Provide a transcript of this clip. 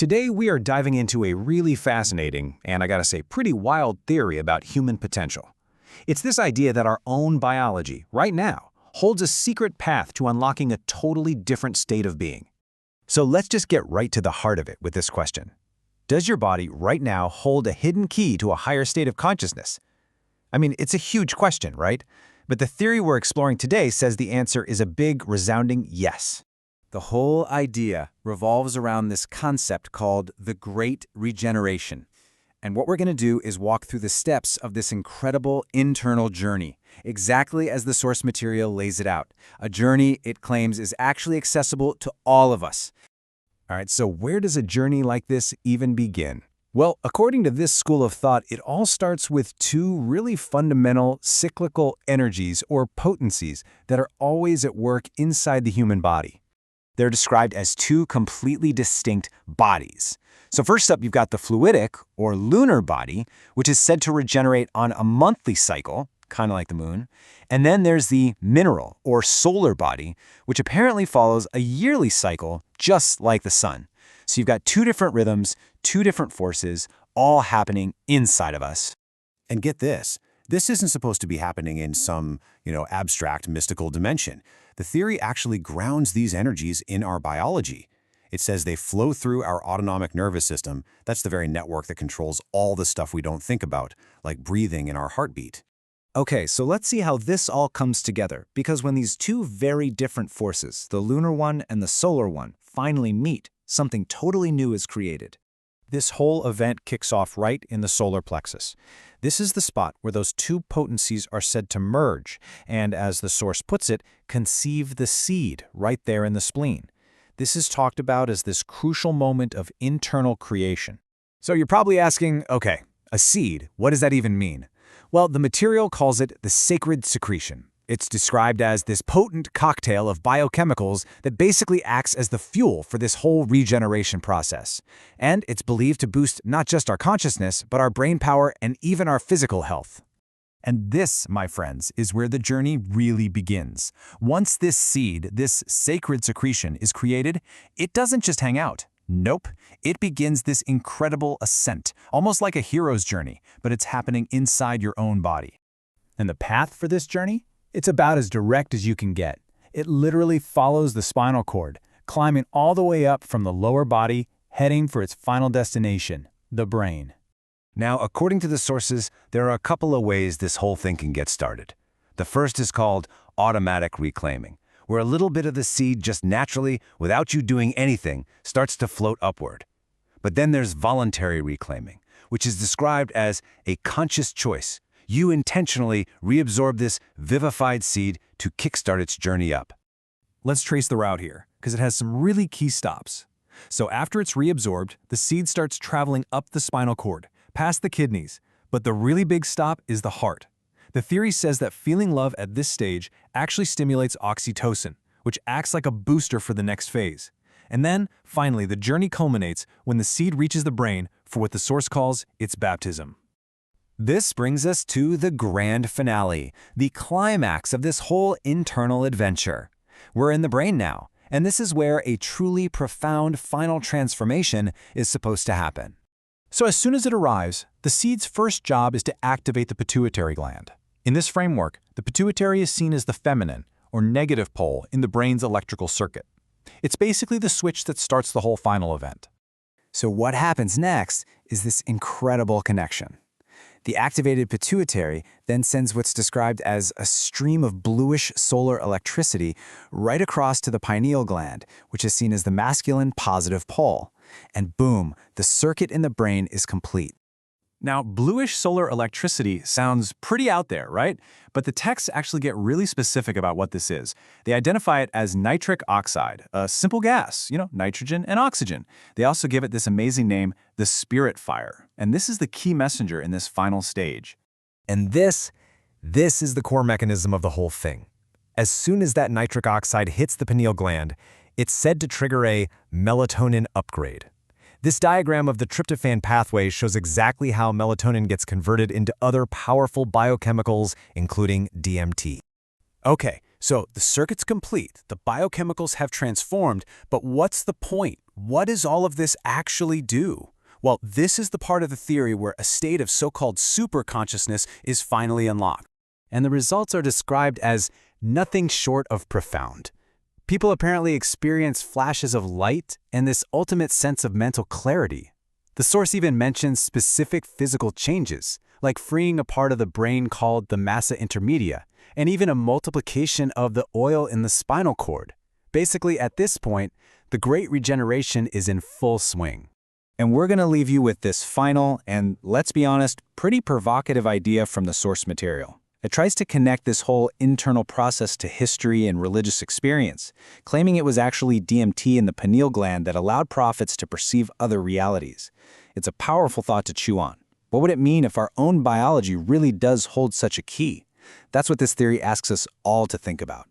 Today we are diving into a really fascinating, and I gotta say pretty wild theory about human potential. It's this idea that our own biology, right now, holds a secret path to unlocking a totally different state of being. So let's just get right to the heart of it with this question. Does your body right now hold a hidden key to a higher state of consciousness? I mean, it's a huge question, right? But the theory we're exploring today says the answer is a big, resounding yes. The whole idea revolves around this concept called the Great Regeneration. And what we're going to do is walk through the steps of this incredible internal journey, exactly as the source material lays it out. A journey it claims is actually accessible to all of us. All right, so where does a journey like this even begin? Well, according to this school of thought, it all starts with two really fundamental cyclical energies or potencies that are always at work inside the human body. They're described as two completely distinct bodies. So first up, you've got the fluidic or lunar body, which is said to regenerate on a monthly cycle, kind of like the moon. And then there's the mineral or solar body, which apparently follows a yearly cycle, just like the sun. So you've got two different rhythms, two different forces, all happening inside of us. And get this isn't supposed to be happening in some, abstract mystical dimension. The theory actually grounds these energies in our biology. It says they flow through our autonomic nervous system. That's the very network that controls all the stuff we don't think about, like breathing and our heartbeat. Okay, so let's see how this all comes together, because when these two very different forces, the lunar one and the solar one, finally meet, something totally new is created. This whole event kicks off right in the solar plexus. This is the spot where those two potencies are said to merge, and as the source puts it, conceive the seed right there in the spleen. This is talked about as this crucial moment of internal creation. So you're probably asking, okay, a seed, what does that even mean? Well, the material calls it the sacred secretion. It's described as this potent cocktail of biochemicals that basically acts as the fuel for this whole regeneration process. And it's believed to boost not just our consciousness, but our brain power and even our physical health. And this, my friends, is where the journey really begins. Once this seed, this sacred secretion, is created, it doesn't just hang out. Nope, it begins this incredible ascent, almost like a hero's journey, but it's happening inside your own body. And the path for this journey? It's about as direct as you can get. It literally follows the spinal cord, climbing all the way up from the lower body, heading for its final destination, the brain. Now, according to the sources, there are a couple of ways this whole thing can get started. The first is called automatic reclaiming, where a little bit of the seed just naturally, without you doing anything, starts to float upward. But then there's voluntary reclaiming, which is described as a conscious choice. You intentionally reabsorb this vivified seed to kickstart its journey up. Let's trace the route here, because it has some really key stops. So after it's reabsorbed, the seed starts traveling up the spinal cord, past the kidneys, but the really big stop is the heart. The theory says that feeling love at this stage actually stimulates oxytocin, which acts like a booster for the next phase. And then, finally, the journey culminates when the seed reaches the brain for what the source calls its baptism. This brings us to the grand finale, the climax of this whole internal adventure. We're in the brain now, and this is where a truly profound final transformation is supposed to happen. So as soon as it arrives, the seed's first job is to activate the pituitary gland. In this framework, the pituitary is seen as the feminine, or negative pole in the brain's electrical circuit. It's basically the switch that starts the whole final event. So what happens next is this incredible connection. The activated pituitary then sends what's described as a stream of bluish solar electricity right across to the pineal gland, which is seen as the masculine positive pole. And boom, the circuit in the brain is complete. Now, bluish solar electricity sounds pretty out there, right? But the texts actually get really specific about what this is. They identify it as nitric oxide, a simple gas, nitrogen and oxygen. They also give it this amazing name, the spirit fire. And this is the key messenger in this final stage. And this is the core mechanism of the whole thing. As soon as that nitric oxide hits the pineal gland, it's said to trigger a melatonin upgrade. This diagram of the tryptophan pathway shows exactly how melatonin gets converted into other powerful biochemicals, including DMT. Okay, So the circuit's complete, the biochemicals have transformed, but what's the point? What does all of this actually do? Well, this is the part of the theory where a state of so-called superconsciousness is finally unlocked. And the results are described as nothing short of profound. People apparently experience flashes of light and this ultimate sense of mental clarity. The source even mentions specific physical changes, like freeing a part of the brain called the massa intermedia, and even a multiplication of the oil in the spinal cord. Basically, at this point, the Great Regeneration is in full swing. And we're going to leave you with this final and, let's be honest, pretty provocative idea from the source material. It tries to connect this whole internal process to history and religious experience, claiming it was actually DMT in the pineal gland that allowed prophets to perceive other realities. It's a powerful thought to chew on. What would it mean if our own biology really does hold such a key? That's what this theory asks us all to think about.